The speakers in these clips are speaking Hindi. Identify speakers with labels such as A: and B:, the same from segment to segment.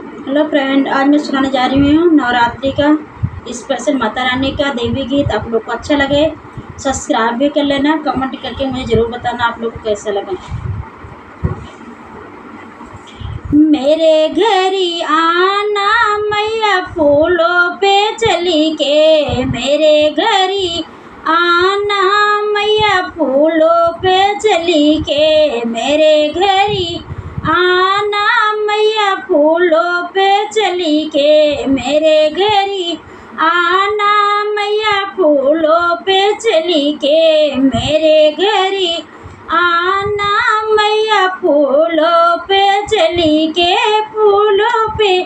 A: हेलो फ्रेंड, आज मैं सुनाने जा रही हूँ नवरात्रि का स्पेशल माता रानी का देवी गीत। आप लोग को अच्छा लगे सब्सक्राइब भी कर लेना, कमेंट करके मुझे ज़रूर बताना आप लोग को कैसा लगा। मेरे घरी आना मैया फूलों पे चली के, मेरे घरी आना मैया फूलों पे चली के, मेरे घरी आना मैया फूलों पे चली के, मेरे घरी आना मैया फूलों पे चली के, मेरे घरी आना मैया फूलों पे चली के, फूलों पे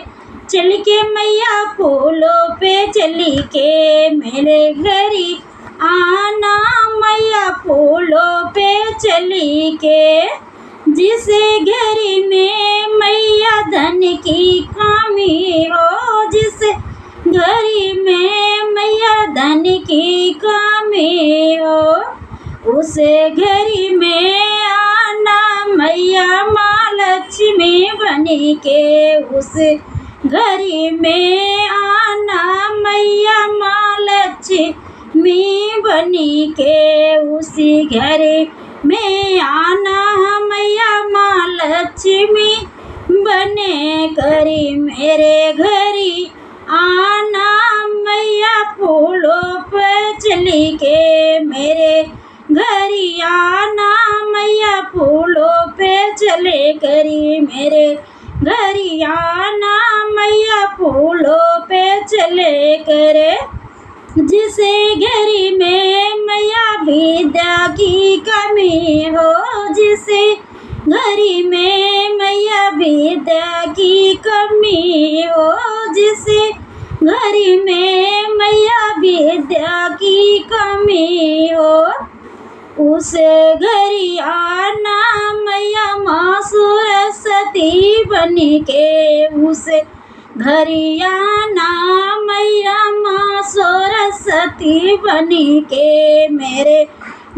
A: चली के मैया फूलों पे चली के, मेरे घरी आना मैया फूलों पे चली के। जिसे घरी में मैया धन की कमी हो, जिस घरी में मैया धन की कमी हो, उस घरी में आना मैया माँ लक्ष्मी बनी के, उस घरी में आना मैया माँ लक्ष्मी बनी के, उसी घर में आना मैया माँ लक्ष्मी बने करी, मेरे घरी आना मैया फूलों पे चली के, मेरे घरी आना मैया फूलों पे चले करी, मेरे घरी आना मैया फूलों पे चले करे। जिसे घरी में मैया विद्या की कमी हो, जिसे घरी में मैया विद्या की कमी हो, जिसे घरी में मैया विद्या की कमी हो, उस घरी आना मैया माँ सरस्वती बनी के, उस घरी आना मैया माँ सरस्वती बनी के, मेरे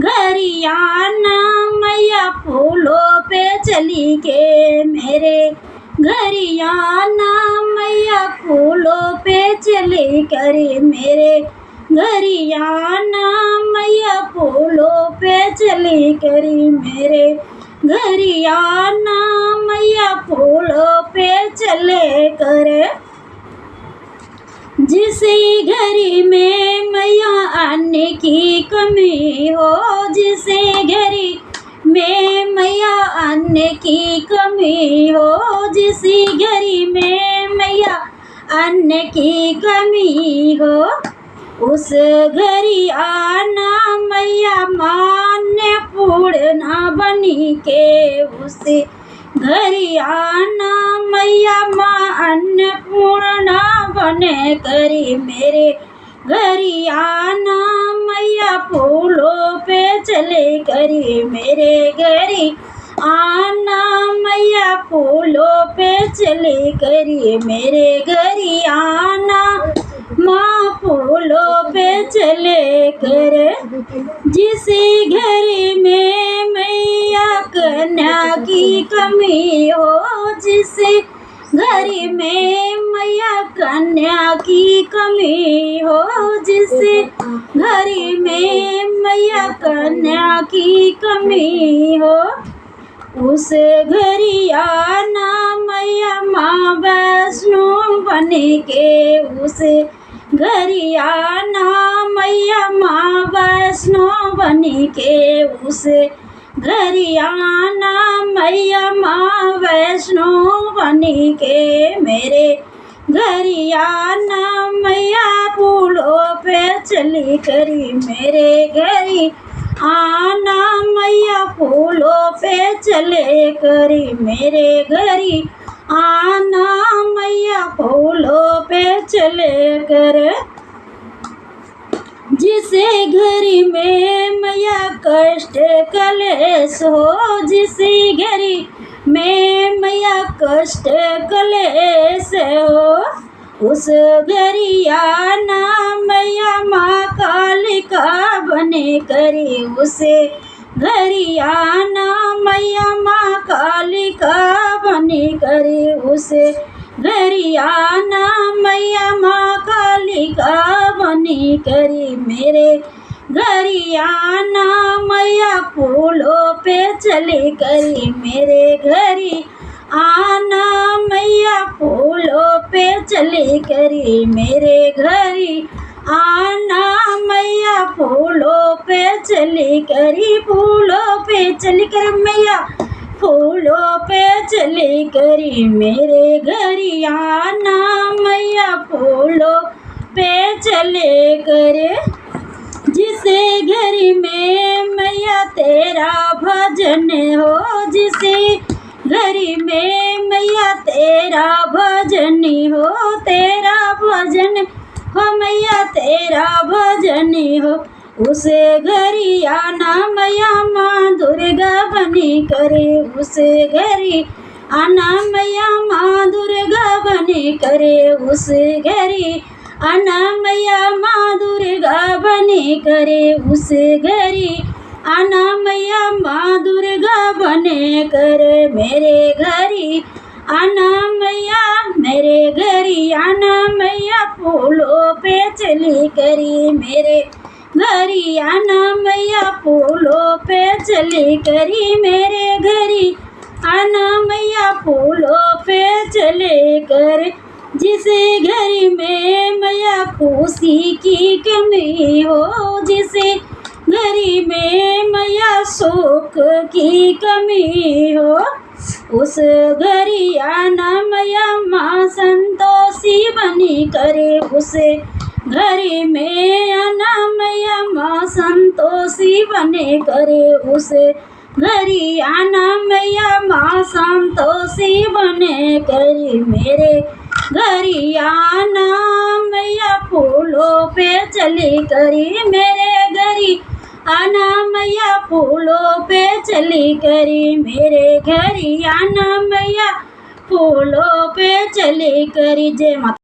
A: घरी आना मैया फूलों पे चली के, मेरे घरी आना मैया फूलों पे चली करी, मेरे घरी आना मैया फूलों पे चली करी, मेरे घरी आना मैया फूलों पे चले करे। जिसे घरी में मैया अन्न की कमी हो, जिसे घरी में मैया अन्न की कमी हो, जिसे घरी में मैया अन्न की कमी हो, उस घरी आना मैया मान्य पूर्णा बनी के, उस घरी आना मैया माँ अन्नपूर्णा बने करी, मेरे घरी आना मैया फूलों पे चले करी, मेरे घरी आना मैया फूलों पे चले करी, मेरे घरी आना माँ फूलों पे चले करे। जिसे घरी में मैया कन्या की कमी हो, जिसे घरी में मैया कन्या की कमी हो, जिसे घरी में मैया कन्या की कमी हो, उस घरी आना मैया माँ वैष्णो बने के, उस घरी आना मैया माँ वैष्णो बनी के, उस घरी आना मैया माँ वैष्णो बनी के, मेरे घरी आना मैया फूलों पे चली करी, मेरे घरी आना मैया फूलों पे चले करी, मेरे घरी आना मैया फूलों पे चले कर। जिसे घरी में मैया कष्ट कलेश हो, जिसे घरी में मैया कष्ट कलेश हो, उस घरी आना मैया माँ कालिका बने करी, उसे घरी आना मैया माँ कालिका बनी करी, उसे घरी आना मैया माँ काली का बनी करी मेरे घरी आना मैया फूलों पे चली करी मेरे घरी आना मैया फूलों पे चली करी मेरे घरी आना मैया फूलों पे चली करी फूलों पे चली कर मैया फूलों पे चली करी मेरे घरी आना मैया फूलों पे चले करे जिसे घरी में मैया तेरा भजन हो जिसे घरी में मैया तेरा भजन हो तेरा भजन हो मैया तेरा भजन हो उसे घरी आना मैया माँ दुर्गा बनी करे उसे घरी आना मैया माँ दुर्गा बनी करे उसे घरी आना मैया माँ दुर्गा बनी करे उसे घरी आना मैया माँ दुर्गा बने करे मेरे घरी आना मैया मेरे घरी आना मैया फूलों पे चली करी मेरे घरी आना मैया फूलों पे चली करी मेरे घरी आना मैया फूलों पे चले कर जिसे घरी में मैया खुशी की कमी हो जिसे घरी में मैया सुख की कमी हो उस घरी आना मैया माँ संतोषी बनी करे उसे घरी में आना मैया माँ संतोषी बने करे उसे घरी आना मैया माँ संतोषी बने करी मेरे घरी आना मैया फूलों पे चली करी मेरे घरी आना मैया फूलों पे चली करी मेरे घरी आना मैया फूलों पे चली करी जय माता।